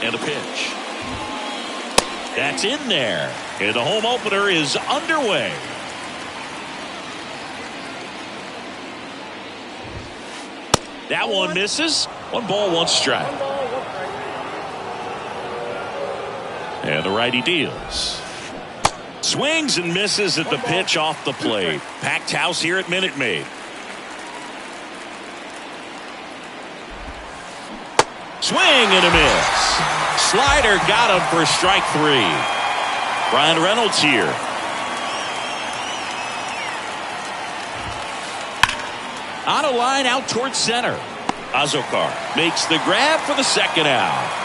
And a pitch. That's in there. And the home opener is underway. That one misses. 1 ball, 1 strike. And the righty deals. Swings and misses at the pitch off the plate. Packed house here at Minute Maid. Swing and a miss. Slider got him for strike 3. Brian Reynolds here. On a line out towards center. Azokar makes the grab for the second out.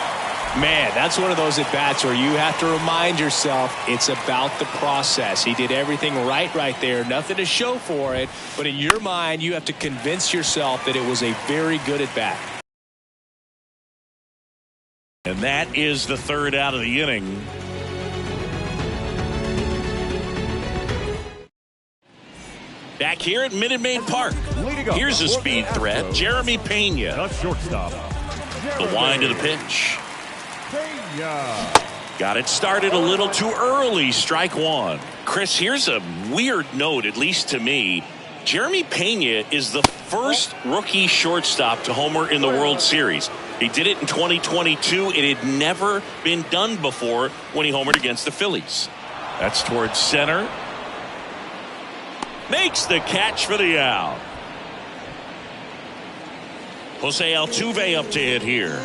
Man, that's one of those at-bats where you have to remind yourself it's about the process. He did everything right there. Nothing to show for it. But in your mind, you have to convince yourself that it was a very good at-bat. And that is the 3rd out of the inning. Back here at Minute Maid Park. Here's a speed threat, Jeremy Pena. Shortstop. The wind of the pitch. Got it started a little too early. Strike 1. Chris, here's a weird note, at least to me. Jeremy Pena is the first rookie shortstop to homer in the World Series. He did it in 2022. It had never been done before when he homered against the Phillies. That's towards center. Makes the catch for the out. Jose Altuve up to hit here.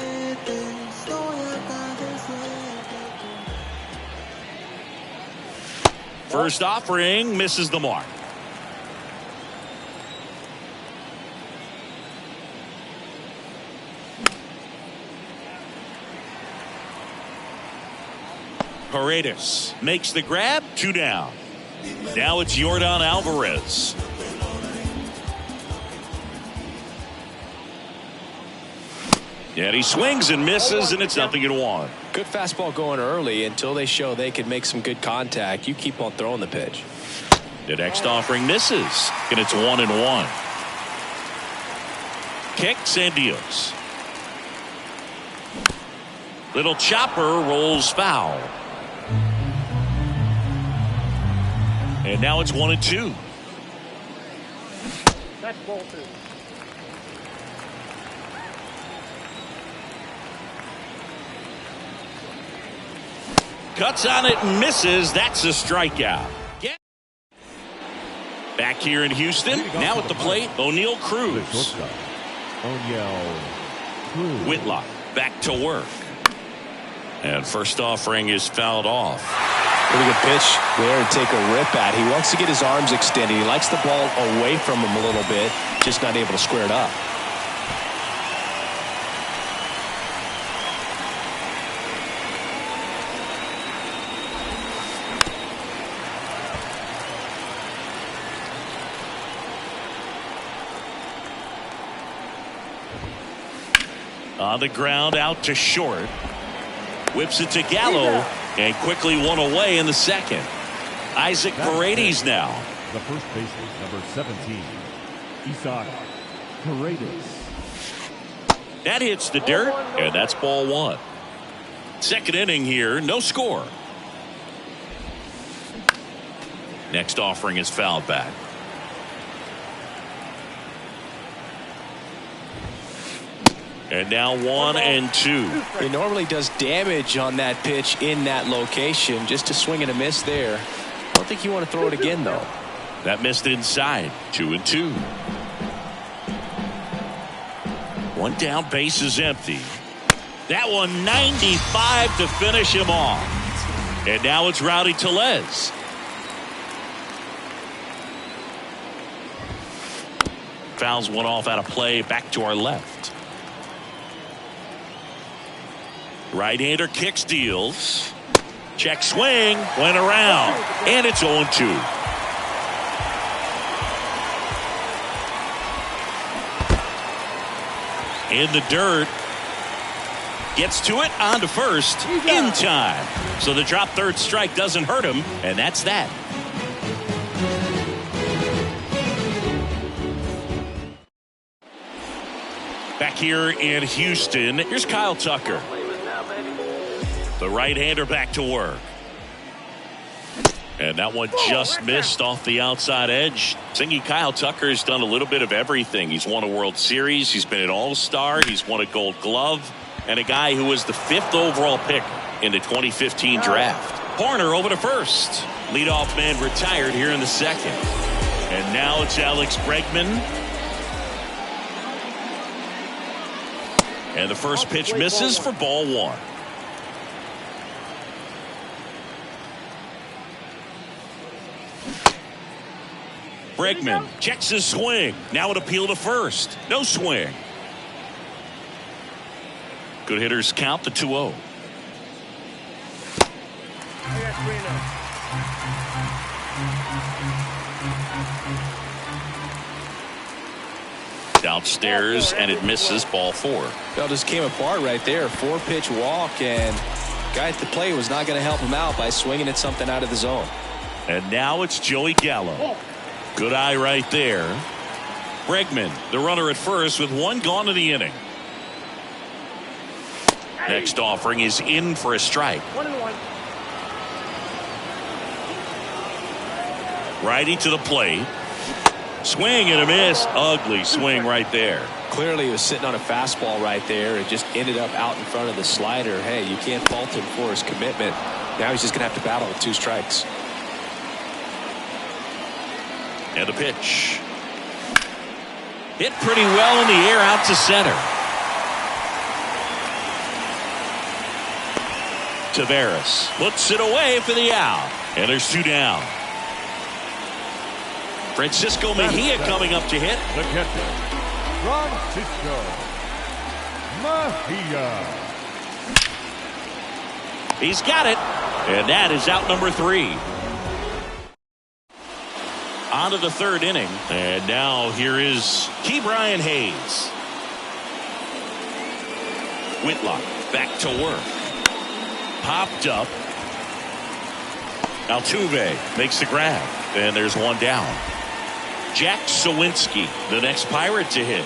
First offering misses the mark. Paredes makes the grab. 2 down. Now it's Yordan Alvarez. And he swings and misses, and it's 0-1. Good fastball going early until they show they can make some good contact. You keep on throwing the pitch. The next offering misses, and it's 1-1. Kicks and deals. Little chopper rolls foul. And now it's 1-2. That's ball 2. Cuts on it and misses. That's a strikeout. Back here in Houston. Now at the plate, O'Neal Cruz. Whitlock back to work. And first offering is fouled off. Pretty good pitch there to take a rip at. He wants to get his arms extended. He likes the ball away from him a little bit, just not able to square it up. On the ground, out to short. Whips it to Gallo, and quickly one away in the second. Isaac Paredes now. The first baseman, number 17, Isaac Paredes. That hits the dirt, and that's ball 1. Second inning here, no score. Next offering is fouled back. And now 1-2. He normally does damage on that pitch in that location. Just a swing and a miss there. I don't think you want to throw it again, though. That missed inside. 2-2. One down, base is empty. That one 95 to finish him off. And now it's Rowdy Tellez. Fouls one off out of play. Back to our left. Right-hander kicks, deals. Check swing, went around, and it's 0-2. In the dirt. Gets to it, on to first, in time. So the drop third strike doesn't hurt him, and that's that. Back here in Houston, here's Kyle Tucker. The right-hander back to work. And that one just missed off the outside edge. Thinking Kyle Tucker's done a little bit of everything. He's won a World Series. He's been an All-Star. He's won a Gold Glove. And a guy who was the 5th overall pick in the 2015 draft. Horner over to first. Leadoff man retired here in the second. And now it's Alex Bregman. And the first pitch misses for ball 1. Bregman checks his swing. Now an appeal to first. No swing. Good hitters count the 2-0. Downstairs, and it misses ball 4. Well, just came apart right there. 4-pitch walk, and guy at the plate was not going to help him out by swinging at something out of the zone. And now it's Joey Gallo. Good eye right there. Bregman, the runner at first with 1 gone in the inning. Next offering is in for a strike. 1-1. Righty to the plate. Swing and a miss. Ugly swing right there. Clearly he was sitting on a fastball right there. It just ended up out in front of the slider. Hey, you can't fault him for his commitment. Now he's just going to have to battle with 2 strikes. And the pitch. Hit pretty well in the air out to center. Taveras puts it away for the out. And there's 2 down. Francisco Mejia coming up to hit. The catcher, Francisco Mejia. He's got it. And that is out number 3. On to the 3rd inning. And now here is Ke'Bryan Hayes. Whitlock back to work. Popped up. Altuve makes the grab. And there's 1 down. Jack Sawinski, the next Pirate to hit.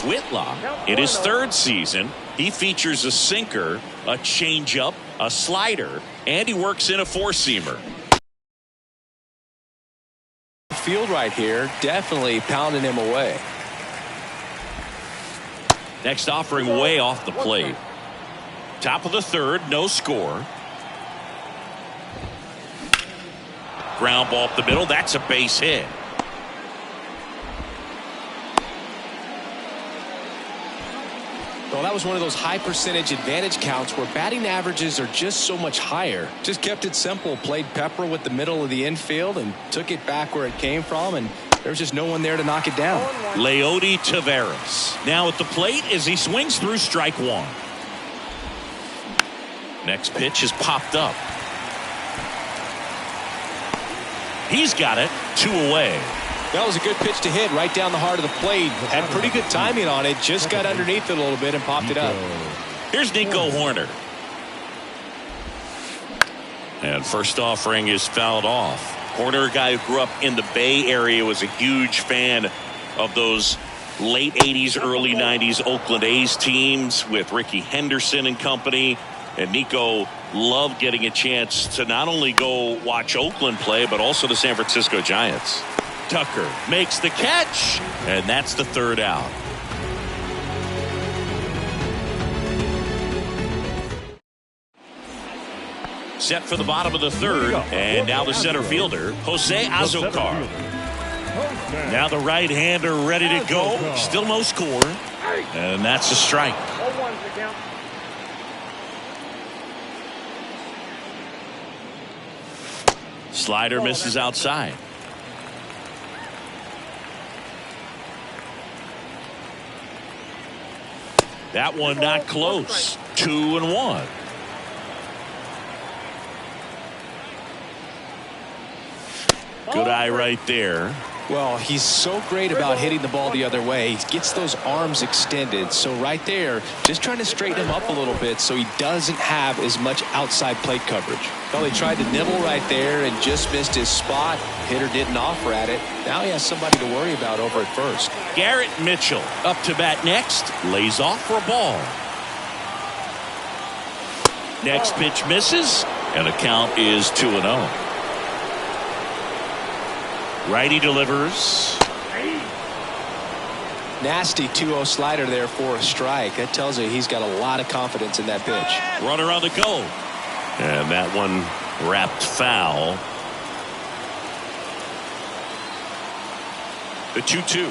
Whitlock, in his 3rd season, he features a sinker, a changeup, a slider, and he works in a 4-seamer. Field right here, definitely pounding him away. Next offering way off the plate. Top of the 3rd, no score. Ground ball up the middle. That's a base hit. Well, that was one of those high percentage advantage counts where batting averages are just so much higher. Just kept it simple. Played pepper with the middle of the infield and took it back where it came from, and there was just no one there to knock it down. Leody Taveras now at the plate as he swings through strike 1. Next pitch is popped up. He's got it. 2 away. That was a good pitch to hit right down the heart of the plate. Had pretty good timing on it. Just got underneath it a little bit and popped it up. Here's Nico Horner. And first offering is fouled off. Horner, a guy who grew up in the Bay Area, was a huge fan of those late 80s, early 90s Oakland A's teams with Rickey Henderson and company. And Nico loved getting a chance to not only go watch Oakland play, but also the San Francisco Giants. Tucker makes the catch, and that's the 3rd out. Set for the bottom of the 3rd, and now the center fielder, Jose Azocar. Now the right-hander ready to go. Still no score, and that's a strike. 0-1 the count. Slider misses outside. That one not close. 2-1. Good eye right there. Well, he's so great about hitting the ball the other way. He gets those arms extended. So right there, just trying to straighten him up a little bit so he doesn't have as much outside plate coverage. Well, he tried to nibble right there and just missed his spot. Hitter didn't offer at it. Now he has somebody to worry about over at first. Garrett Mitchell up to bat next. Lays off for a ball. Next pitch misses, and the count is 2-0. Righty delivers. Nasty 2-0 slider there for a strike. That tells you he's got a lot of confidence in that pitch. Runner on the go. And that one wrapped foul. The 2-2.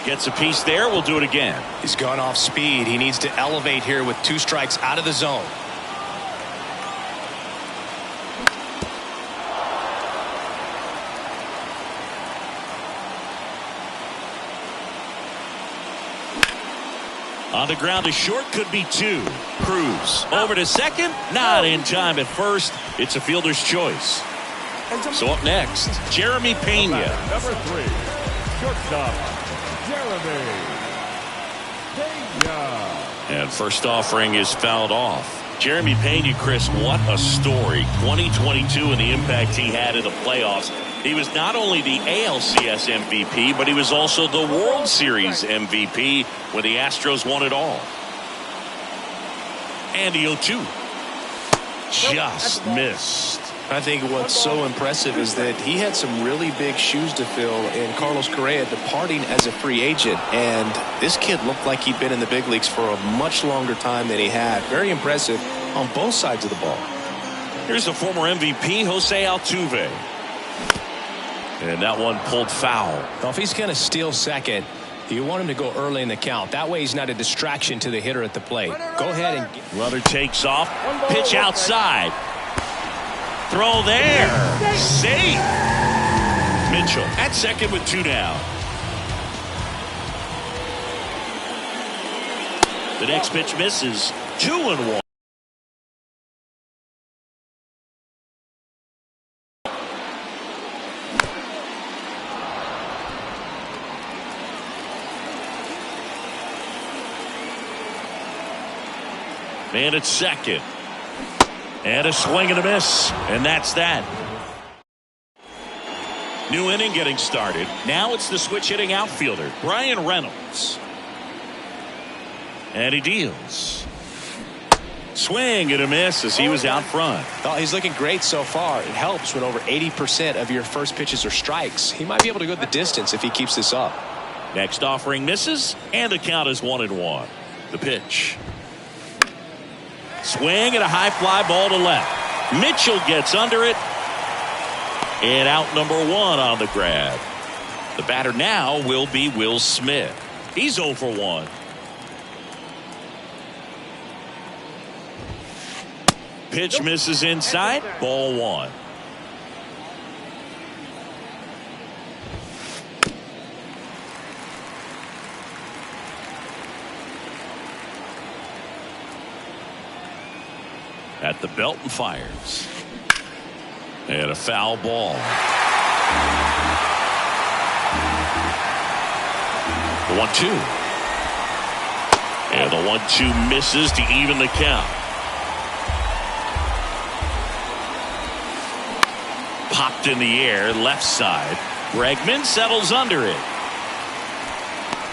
Gets a piece there. We'll do it again. He's gone off speed. He needs to elevate here with 2 strikes out of the zone. On the ground to short, could be 2. Cruz over to second, not in time at first. It's a fielder's choice. So up next, Jeremy Pena. Number 3, shortstop, Jeremy Pena. And first offering is fouled off. Jeremy Pena, Chris, what a story. 2022 and the impact he had in the playoffs. He was not only the ALCS MVP, but he was also the World Series MVP when the Astros won it all. And the 0-2. Just missed. I think what's so impressive is that he had some really big shoes to fill in Carlos Correa departing as a free agent. And this kid looked like he'd been in the big leagues for a much longer time than he had. Very impressive on both sides of the ball. Here's the former MVP, Jose Altuve. And that one pulled foul. Well, if he's going to steal second, you want him to go early in the count. That way he's not a distraction to the hitter at the plate. Go ahead and... Runner takes off. Pitch outside. Throw there. Safe. Mitchell at second with 2 down. The next pitch misses. 2-1. Man at second. And a swing and a miss. And that's that. New inning getting started. Now it's the switch hitting outfielder, Brian Reynolds. And he deals. Swing and a miss as he was out front. Oh, he's looking great so far. It helps when over 80% of your first pitches are strikes. He might be able to go the distance if he keeps this up. Next offering misses, and the count is 1-1. The pitch. Swing and a high fly ball to left. Mitchell gets under it. And out number 1 on the grab. The batter now will be Will Smith. He's 0 for 1. Pitch misses inside. Ball 1. At the belt and fires. And a foul ball. The 1-2. And the 1-2 misses to even the count. Popped in the air, left side. Bregman settles under it.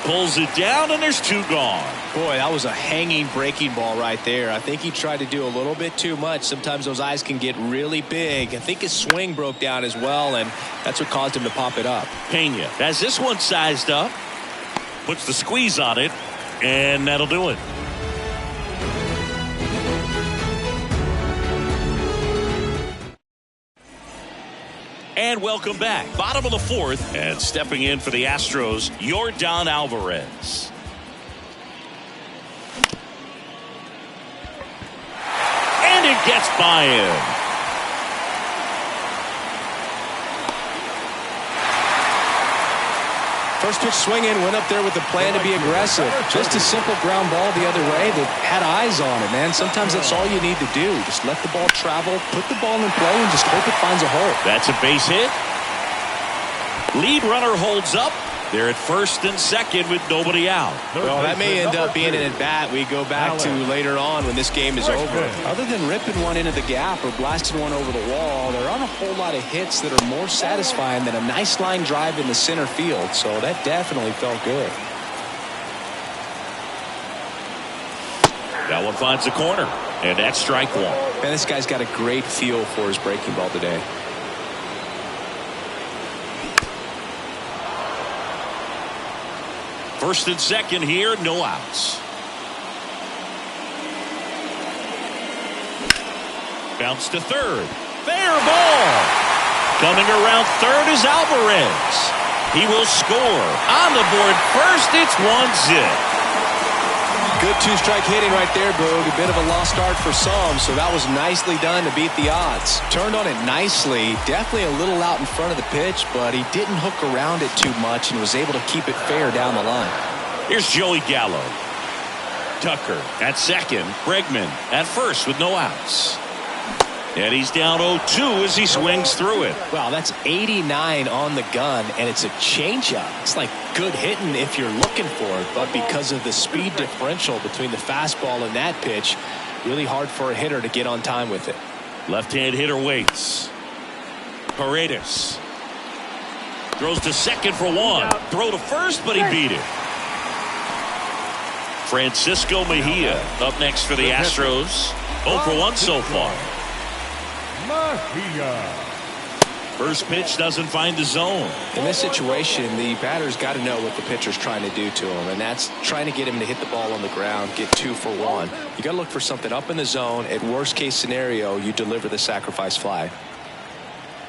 Pulls it down, and there's 2 gone. Boy, that was a hanging breaking ball right there. I think he tried to do a little bit too much. Sometimes those eyes can get really big. I think his swing broke down as well, and that's what caused him to pop it up. Pena has this one sized up. Puts the squeeze on it, and that'll do it. And welcome back. Bottom of the 4th, and stepping in for the Astros, Yordan Alvarez. And it gets by him. First pitch swinging, went up there with the plan to be aggressive. Just a simple ground ball the other way that had eyes on it, man. Sometimes that's all you need to do. Just let the ball travel, put the ball in play, and just hope it finds a hole. That's a base hit. Lead runner holds up. They're at first and second with nobody out. Well, that may end up being an at-bat we go back to later on when this game is over. Other than ripping one into the gap or blasting one over the wall, there aren't a whole lot of hits that are more satisfying than a nice line drive in the center field. So that definitely felt good. That one finds the corner, and that's strike one. Man, this guy's got a great feel for his breaking ball today. First and second here, no outs. Bounce to third. Fair ball. Coming around third is Alvarez. He will score. On the board first, it's 1-0. Good two-strike hitting right there, Boog. A bit of a lost start for some, so that was nicely done to beat the odds. Turned on it nicely. Definitely a little out in front of the pitch, but he didn't hook around it too much and was able to keep it fair down the line. Here's Joey Gallo. Tucker at second. Bregman at first with no outs. And he's down 0-2 as he swings through it. Wow, that's 89 on the gun, and it's a changeup. It's like good hitting if you're looking for it, but because of the speed differential between the fastball and that pitch, really hard for a hitter to get on time with it. Left-hand hitter waits. Paredes throws to second for one. Throw to first, but he beat it. Francisco Mejia up next for the Astros. 0 for 1 so far. First pitch doesn't find the zone. In this situation, the batter's got to know what the pitcher's trying to do to him, and that's trying to get him to hit the ball on the ground, get 2 for 1. You got to look for something up in the zone. At worst case scenario, you deliver the sacrifice fly.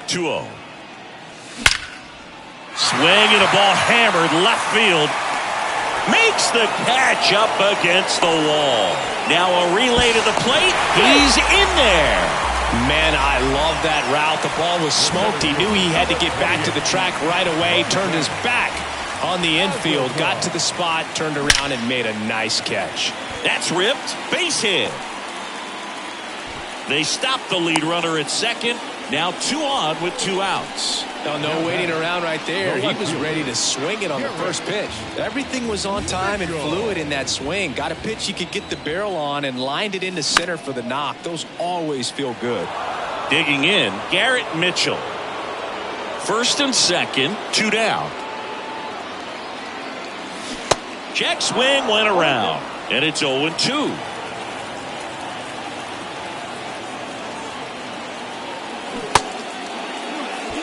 2-0. Swing and a ball hammered left field. Makes the catch up against the wall. Now a relay to the plate. He's in there. Man, I love that route. The ball was smoked. He knew he had to get back to the track right away. Turned his back on the infield. Got to the spot, turned around, and made a nice catch. That's ripped. Base hit. They stopped the lead runner at second. Now 2 on with 2 outs. No waiting around right there. He was ready to swing it on the first pitch. Everything was on time and fluid in that swing. Got a pitch he could get the barrel on and lined it into center for the knock. Those always feel good. Digging in, Garrett Mitchell. First and second, 2 down. Check swing went around, and it's 0-2.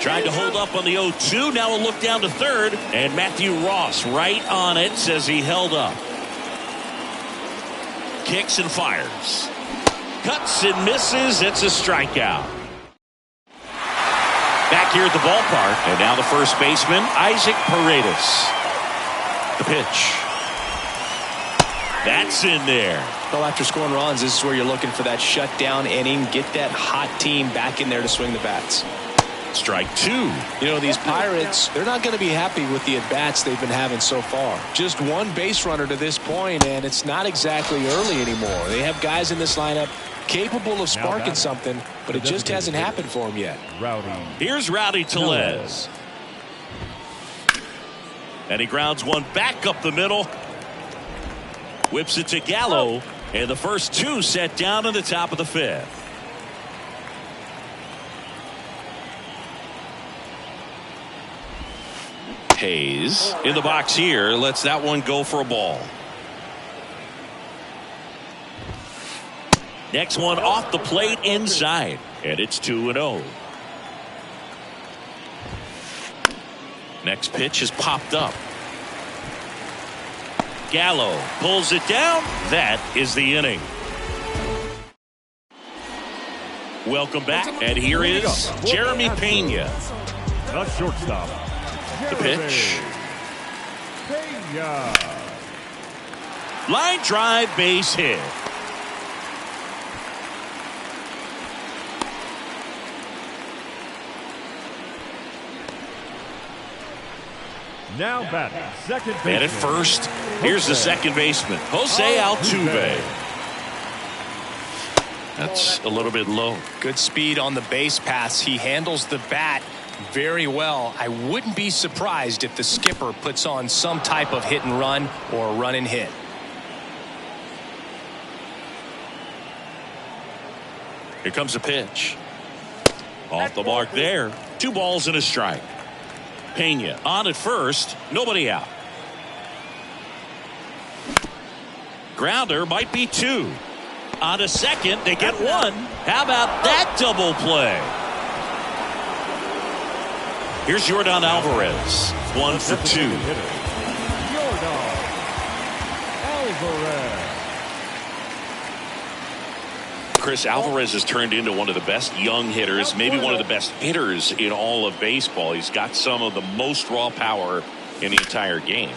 Tried to hold up on the 0-2. Now a look down to third. And Matthew Ross right on it, says he held up. Kicks and fires. Cuts and misses. It's a strikeout. Back here at the ballpark. And now the first baseman, Isaac Paredes. The pitch. That's in there. Well, after scoring runs, this is where you're looking for that shutdown inning. Get that hot team back in there to swing the bats. Strike 2. You know, these Pirates, they're not going to be happy with the at-bats they've been having so far. Just one base runner to this point, and it's not exactly early anymore. They have guys in this lineup capable of sparking something, but it just hasn't happened for them yet. Here's Rowdy Tellez. And he grounds one back up the middle. Whips it to Gallo, and the first 2 set down in the top of the 5th. Hayes in the box here, lets that one go for a ball. Next one off the plate inside, and it's 2-0. Next pitch is popped up. Gallo pulls it down. That is the inning. Welcome back, and here is Jeremy Pena. The shortstop. The pitch. Line drive, base hit. Now batting, second baseman. And at first, here's the second baseman, Jose Altuve. That's a little bit low. Good speed on the base pass. He handles the bat very well. I wouldn't be surprised if the skipper puts on some type of hit and run or run and hit. Here comes a pitch. Off the mark there. 2 balls and a strike. Pena on at first. Nobody out. Grounder might be 2. On to second. They get 1. How about that double play? Here's Yordan Alvarez. 1 for 2. Yordan Alvarez. Chris, Alvarez has turned into one of the best young hitters, maybe one of the best hitters in all of baseball. He's got some of the most raw power in the entire game.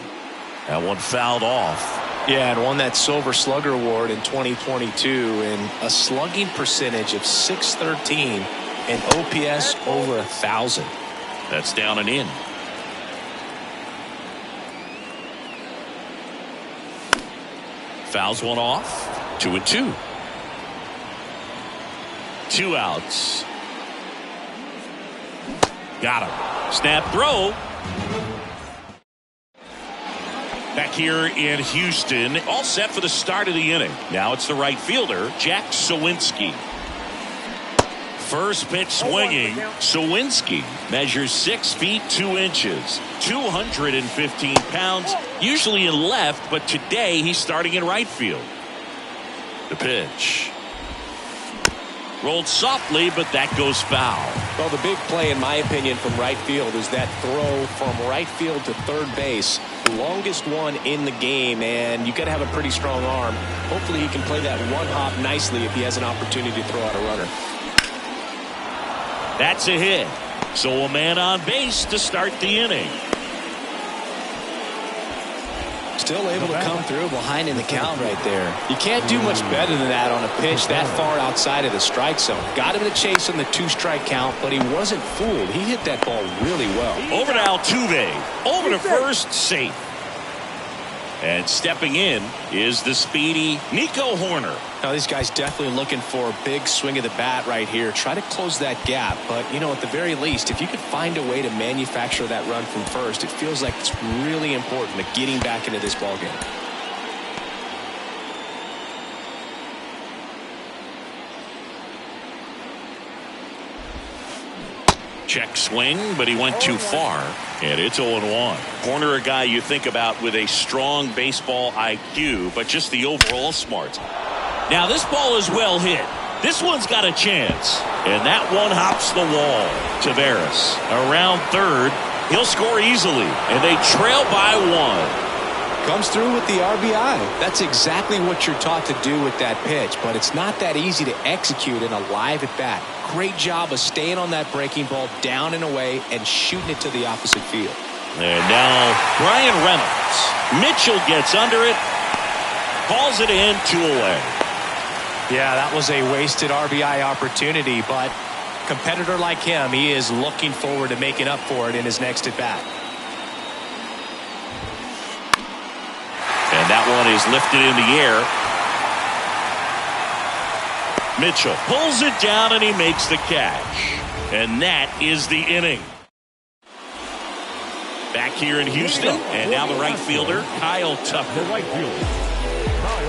That one fouled off. Yeah, and won that Silver Slugger Award in 2022 and a slugging percentage of .613 and OPS over 1,000. That's down and in. Fouls one off. 2-2. 2 outs. Got him. Snap throw. Back here in Houston, all set for the start of the inning. Now it's the right fielder, Jack Sawinski. First pitch swinging. Sawinski measures 6 feet 2 inches, 215 pounds, usually in left, but today he's starting in right field. The pitch. Rolled softly, but that goes foul. Well, the big play, in my opinion, from right field is that throw from right field to third base. The longest one in the game, and you got to have a pretty strong arm. Hopefully he can play that one hop nicely if he has an opportunity to throw out a runner. That's a hit. So a man on base to start the inning. Still able to come through behind in the count right there. You can't do much better than that on a pitch that far outside of the strike zone. Got him to chase on the 2-strike count, but he wasn't fooled. He hit that ball really well. Over to Altuve. Over to first, safe. And stepping in is the speedy Nico Horner. Now these guys definitely looking for a big swing of the bat right here. Try to close that gap, but you know, at the very least, if you could find a way to manufacture that run from first, it feels like it's really important to getting back into this ball game. Check swing, but he went too far, and it's 0-1. Horner, a guy you think about with a strong baseball IQ, but just the overall smarts. Now this ball is well hit. This one's got a chance, and that one hops the wall. Taveras around third. He'll score easily, and they trail by 1. Comes through with the RBI. That's exactly what you're taught to do with that pitch, but it's not that easy to execute in a live at bat. Great job of staying on that breaking ball down and away and shooting it to the opposite field. And now Brian Reynolds. Mitchell gets under it, hauls it in, 2 away. Yeah, that was a wasted RBI opportunity, but competitor like him, he is looking forward to making up for it in his next at bat. And that one is lifted in the air. Mitchell pulls it down and he makes the catch. And that is the inning. Back here in Houston, and now the right fielder, Kyle Tucker. The right fielder, Kyle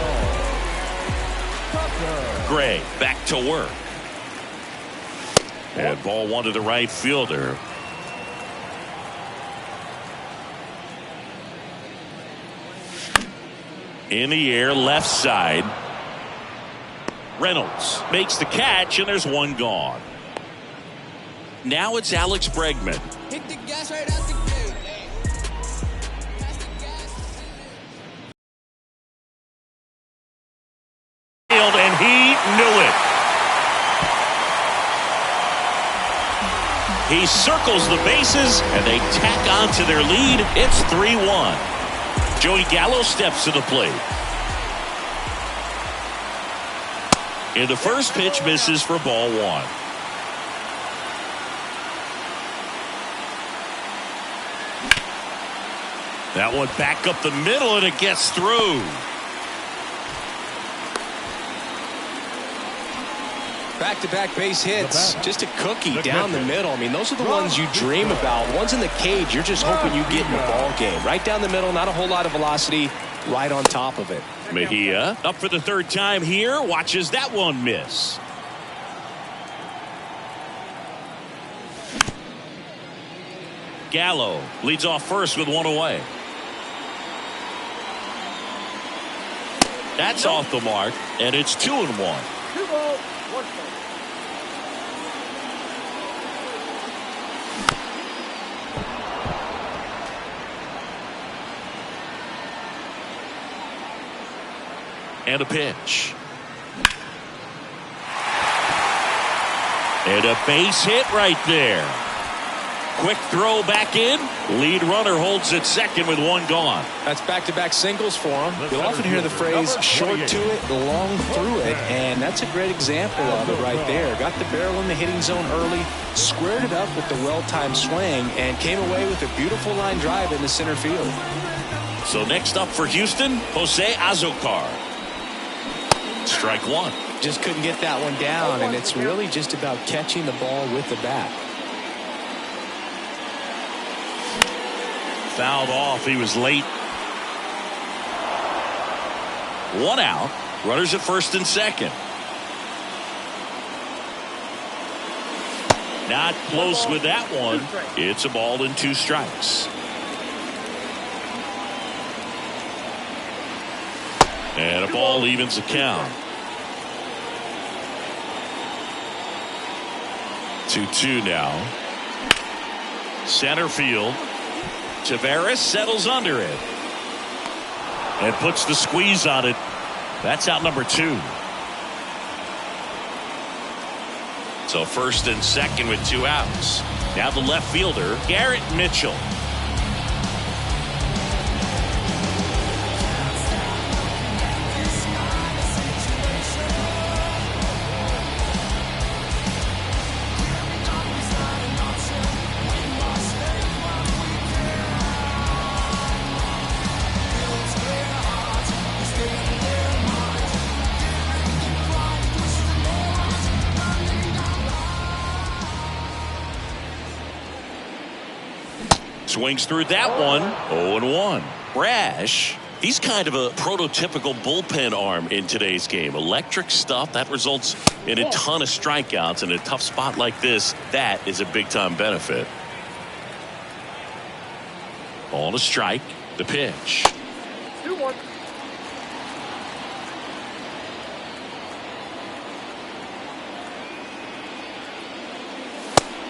Tucker. Gray back to work. And ball 1 to the right fielder. In the air, left side. Reynolds makes the catch, and there's 1 gone. Now it's Alex Bregman. Hit the gas right out the gate. And he knew it. He circles the bases, and they tack on to their lead. It's 3-1. Joey Gallo steps to the plate. And the first pitch misses for ball 1. That one back up the middle, and it gets through. Back-to-back base hits, just a cookie down the middle. I mean, those are the ones you dream about. Ones in the cage, you're just hoping you get in the ball game. Right down the middle, not a whole lot of velocity, right on top of it. Mejia up for the third time here, watches that one miss. Gallo leads off first with one away. That's off the mark, and it's 2-1. 2 balls, 1 strike. And a pitch. And a base hit right there. Quick throw back in. Lead runner holds at second with one gone. That's back-to-back singles for him. You'll often hear the phrase short to it, long through it, and that's a great example of it right there. Got the barrel in the hitting zone early, squared it up with the well-timed swing, and came away with a beautiful line drive into center field. So next up for Houston, Jose Azocar. Strike one. Just couldn't get that one down, and it's really just about catching the ball with the bat. Fouled off. He was late. One out. Runners at first and second. Not close with that one. It's a ball and 2 strikes. And a ball evens the count. 2-2 now. Center field. Tavares settles under it and puts the squeeze on it. That's out number 2. So first and second with 2 outs. Now the left fielder, Garrett Mitchell. Swings through that one. 0-1. Brash, he's kind of a prototypical bullpen arm in today's game. Electric stuff that results in a ton of strikeouts. In a tough spot like this, that is a big-time benefit. Ball to strike. The pitch. 2-1.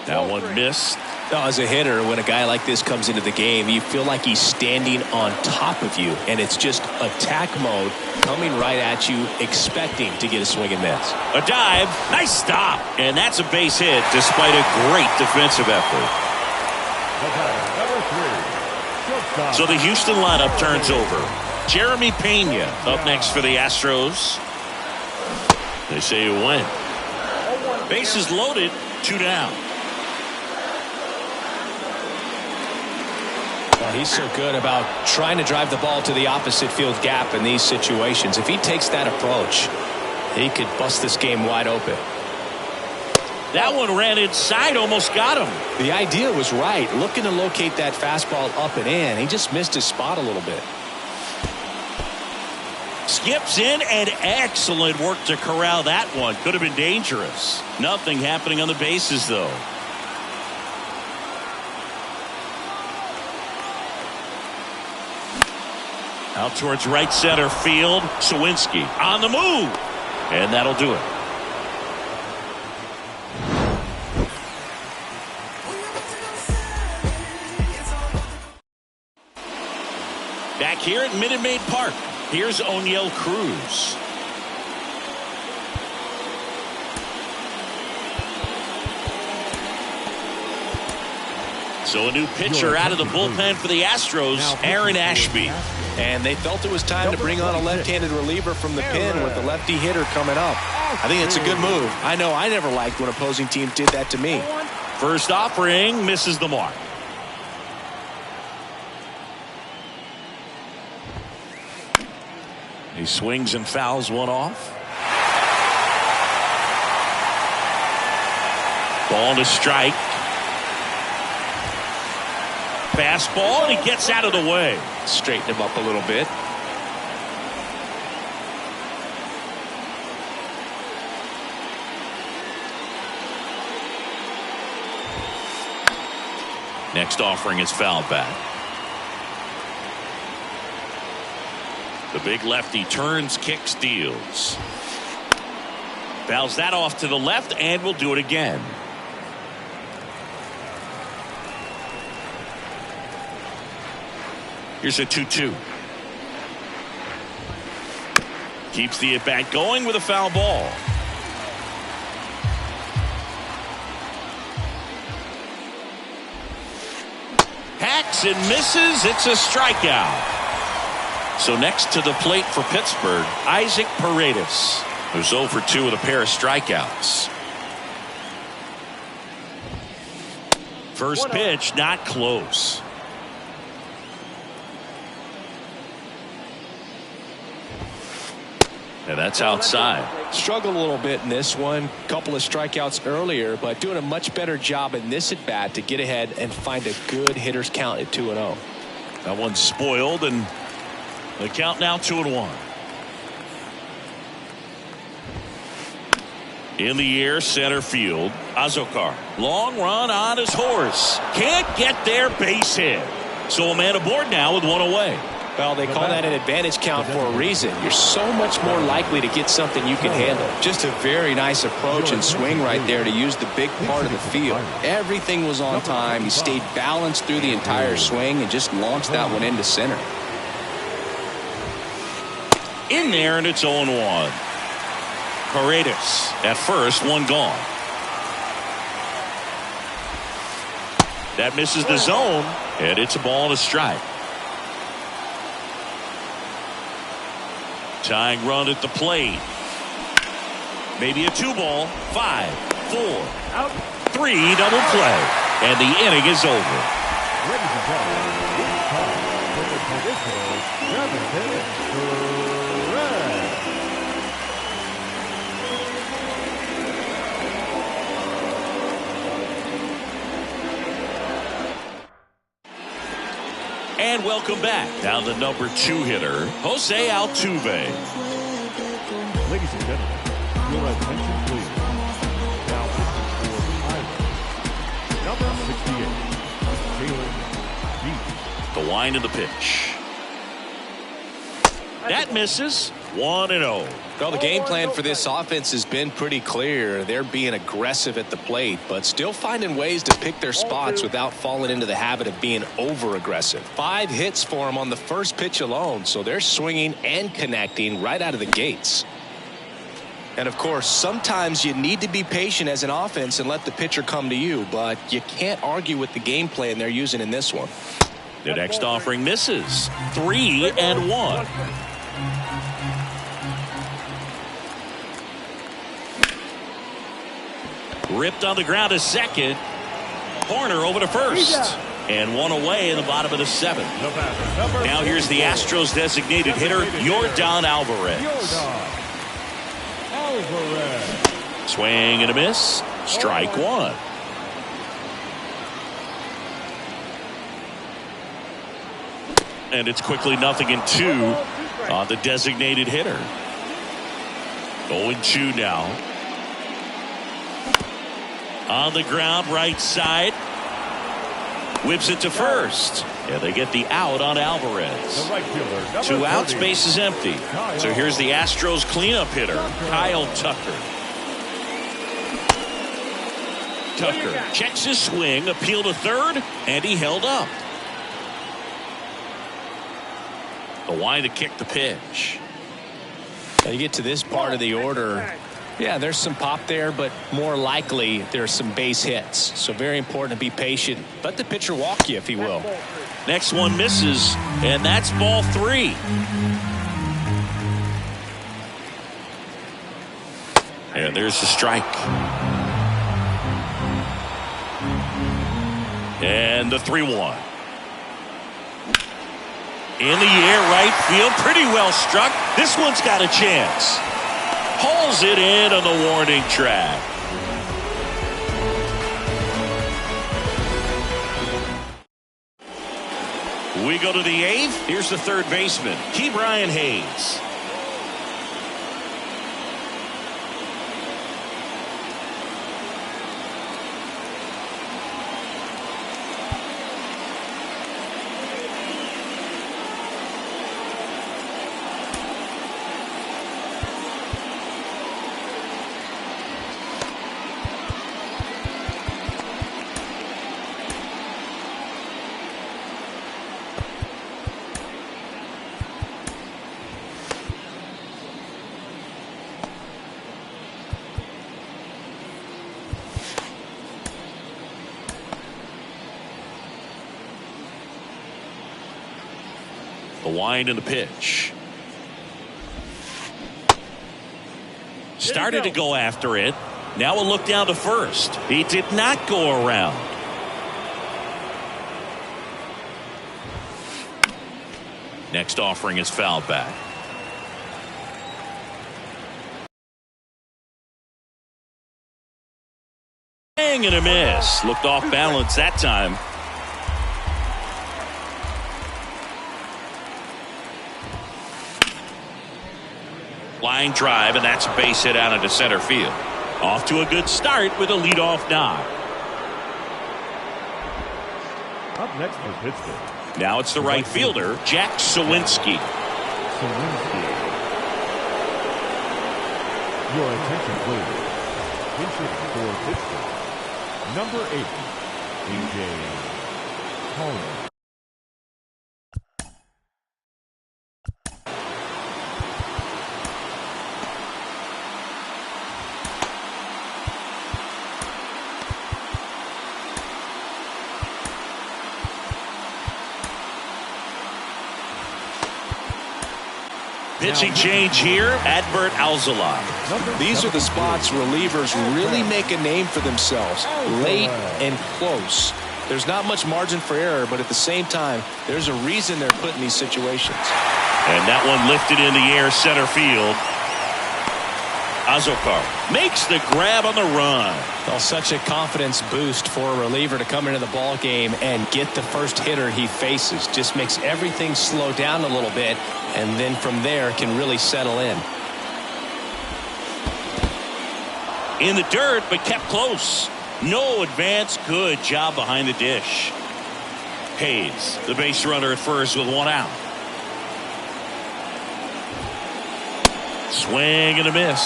That one missed. Now, as a hitter, when a guy like this comes into the game, you feel like he's standing on top of you, and it's just attack mode coming right at you, expecting to get a swing and miss. A dive, nice stop, and that's a base hit despite a great defensive effort. Number 3, So the Houston lineup turns over. Jeremy Pena up next for the Astros. They say a win. Bases loaded, 2 down. Well, he's so good about trying to drive the ball to the opposite field gap in these situations. If he takes that approach, he could bust this game wide open. That one ran inside, almost got him. The idea was right, looking to locate that fastball up and in. He just missed his spot a little bit. Skips in, and excellent work to corral that one. Could have been dangerous. Nothing happening on the bases, though. Out towards right center field. Sawinski on the move. And that'll do it. Back here at Minute Maid Park, here's O'Neill Cruz. So a new pitcher out of the bullpen for the Astros, Aaron Ashby. And they felt it was time to bring on a left-handed reliever from the pen with the lefty hitter coming up. I think it's a good move. I know I never liked when opposing teams did that to me. First offering misses the mark. He swings and fouls one off. Ball to strike. Fastball, and he gets out of the way. Straighten him up a little bit. Next offering is fouled back. The big lefty turns, kicks, deals. Fouls that off to the left, and will do it again. Here's a 2-2. Keeps the at-bat going with a foul ball. Hacks and misses. It's a strikeout. So next to the plate for Pittsburgh, Isaac Paredes, who's 0 for 2 with a pair of strikeouts. First pitch, not close. And that's outside. Struggled a little bit in this one. Couple of strikeouts earlier, but doing a much better job in this at bat to get ahead and find a good hitter's count at 2-0. That one's spoiled, and the count now 2-1. In the air, center field. Azokar. Long run on his horse. Can't get there, base hit. So a man aboard now with one away. Well, they call that an advantage count for a reason. You're so much more likely to get something you can handle. Just a very nice approach and swing right there to use the big part of the field. Everything was on time. He stayed balanced through the entire swing and just launched that one into center. In there, and it's 0-1. Paredes at first, one gone. That misses the zone, and it's a ball and a strike. Tying run at the plate. Maybe a 2-ball. 5, 4, Out. 3, double play, and the inning is over. Ladies and gentlemen, it's time for the traditional 7-minute Shred. And welcome back. Now the number 2 hitter, Jose Altuve. Ladies and gentlemen, your attention please. Now pitching for the Islanders, number 68, Taylor Beach. The wind of the pitch. That misses. 1-0. Well, the game plan for this offense has been pretty clear. They're being aggressive at the plate, but still finding ways to pick their spots without falling into the habit of being over-aggressive. 5 hits for them on the first pitch alone, so they're swinging and connecting right out of the gates. And, of course, sometimes you need to be patient as an offense and let the pitcher come to you, but you can't argue with the game plan they're using in this one. The next offering misses. 3-1. Ripped on the ground to second. Corner over to first. And one away in the bottom of the 7th. Now here's the Astros designated hitter, Yordan Alvarez. Swing and a miss. Strike 1. And it's quickly 0-2 on the designated hitter. 0-2 now. On the ground, right side. Whips it to first. Yeah, they get the out on Alvarez. 2 outs, base is empty. So here's the Astros cleanup hitter, Kyle Tucker. Tucker checks his swing, appeal to third, and he held up. The wind to kick the pitch. Now you get to this part of the order. Yeah, there's some pop there, but more likely there's some base hits. So very important to be patient. Let the pitcher walk you if he will. Next one misses, and that's ball 3. And there's the strike. And the 3-1. In the air, right field, pretty well struck. This one's got a chance. Hauls it in on the warning track. We go to the 8th. Here's the third baseman, Brian Hayes. The wind and the pitch. Started to go after it. Now a look down to first. He did not go around. Next offering is fouled back. And a miss. Looked off balance that time. Line drive, and that's a base hit out into center field. Off to a good start with a leadoff knock. Up next for Pittsburgh. Now it's the right fielder, Jack Sawinski. Your attention, please. Pitching for Pittsburgh, number 8, A.J. Holland. Pitching change here, Adbert Alzolay. These are the spots relievers really make a name for themselves, late and close. There's not much margin for error, but at the same time, there's a reason they're put in these situations. And that one lifted in the air, center field. Azokar makes the grab on the run. Well, such a confidence boost for a reliever to come into the ball game and get the first hitter he faces. Just makes everything slow down a little bit, and then from there can really settle in. In the dirt, but kept close. No advance. Good job behind the dish. Hayes, the base runner at first with one out. Swing and a miss.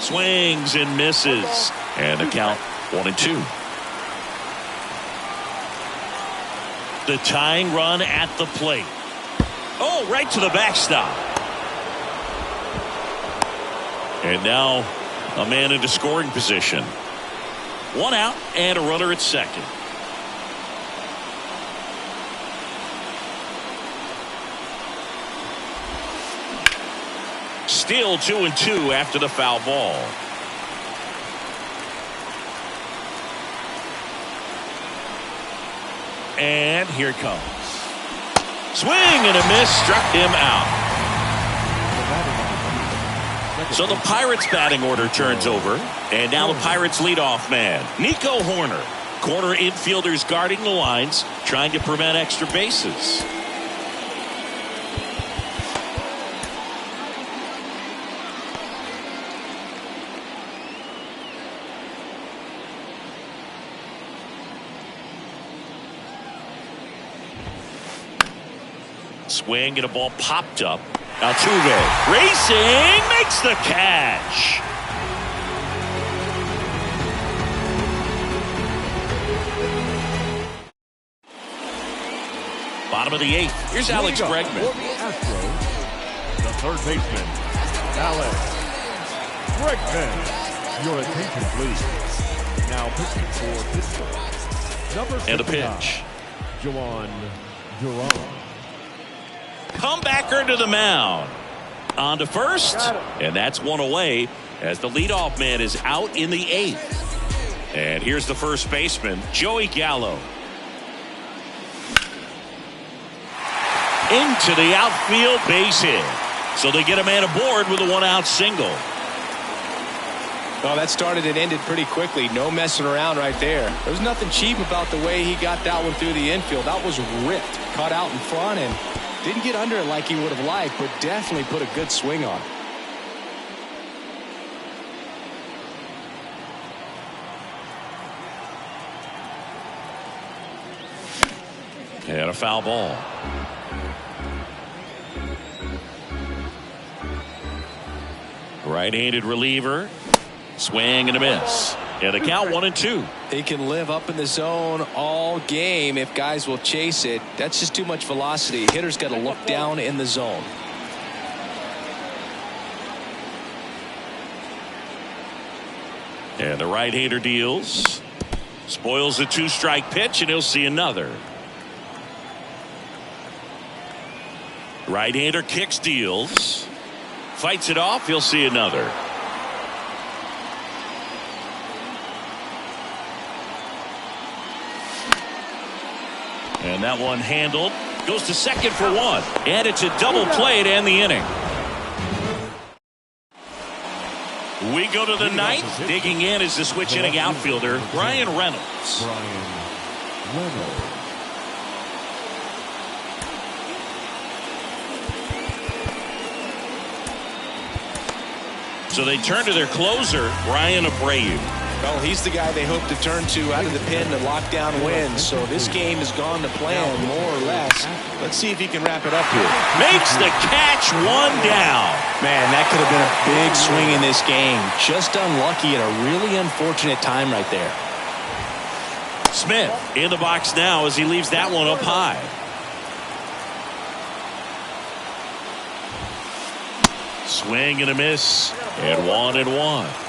Swings and misses. And the count 1-2. The tying run at the plate. Oh, right to the backstop. And now a man into scoring position. One out and a runner at second. Still 2-2 after the foul ball. And here it comes. Swing and a miss, struck him out. So the Pirates batting order turns over, and now the Pirates leadoff man, Nico Horner. Corner infielders guarding the lines, trying to prevent extra bases. Swing and a ball popped up. Altuve racing, makes the catch. Bottom of the 8th. Here's Alex Bregman. Astros, the third baseman, Alex Bregman. Your attention, please. Now pitching for Pittsburgh, number 59, And a pitch. Juan Duran. Comebacker to the mound. On to first, and that's one away as the leadoff man is out in the 8th. And here's the first baseman, Joey Gallo. Into the outfield, base hit. So they get a man aboard with a one-out single. Well, that started and ended pretty quickly. No messing around right there. There's nothing cheap about the way he got that one through the infield. That was ripped. Caught out in front and didn't get under it like he would have liked, but definitely put a good swing on it. And a foul ball. Right-handed reliever. Swing and a miss. And the count 1-2. He can live up in the zone all game if guys will chase it. That's just too much velocity. Hitter's got to look down in the zone. And the right-hander deals. Spoils the 2-strike pitch, and he'll see another. Right-hander kicks, deals. Fights it off, he'll see another. And that one handled. Goes to second for one. And it's a double play to end the inning. We go to the ninth. Digging in is the switch inning outfielder, Brian Reynolds. So they turn to their closer, Ryan Abreu. Well, he's the guy they hope to turn to out of the pen to lock down wins. So this game has gone to plan, more or less. Let's see if he can wrap it up here. Makes the catch, one down. Man, that could have been a big swing in this game. Just unlucky at a really unfortunate time right there. Smith in the box now as he leaves that one up high. Swing and a miss. And 1-1.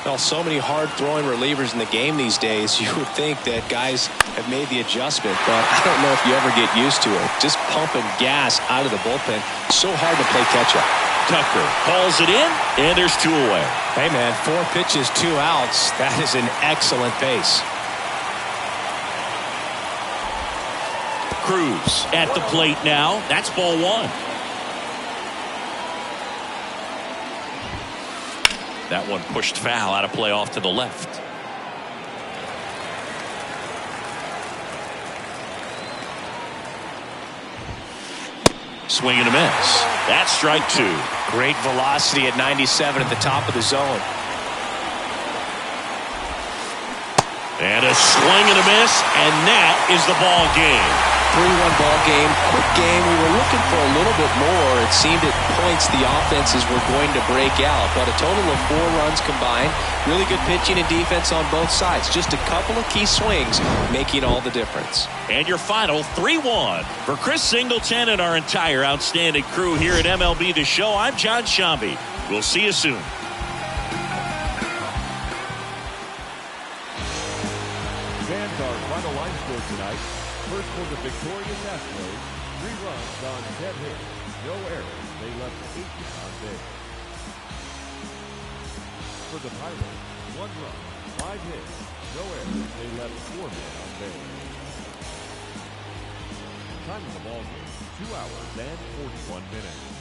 Well, so many hard-throwing relievers in the game these days. You would think that guys have made the adjustment, but I don't know if you ever get used to it. Just pumping gas out of the bullpen. So hard to play catch-up. Tucker hauls it in, and there's 2 away. Hey, man, 4 pitches, 2 outs. That is an excellent pace. Cruz at the plate now. That's ball 1. That one pushed foul, out of play off to the left. Swing and a miss. That's strike 2. Great velocity at 97 at the top of the zone. And a swing and a miss, and that is the ball game. 3-1 ball game, quick game. We were looking for a little bit more. It seemed at points the offenses were going to break out, but a total of 4 runs combined. Really good pitching and defense on both sides. Just a couple of key swings making all the difference. And your final 3-1 for Chris Singleton and our entire outstanding crew here at MLB The Show. I'm John Shambi. We'll see you soon. Fans, our final line score tonight. First for the victorious Astros, 3 runs on 10 hits, no errors. They left 8 on base. For the Pirates, 1 run, 5 hits, no errors. They left 4 men on base. Time of the ball game, 2 hours and 41 minutes.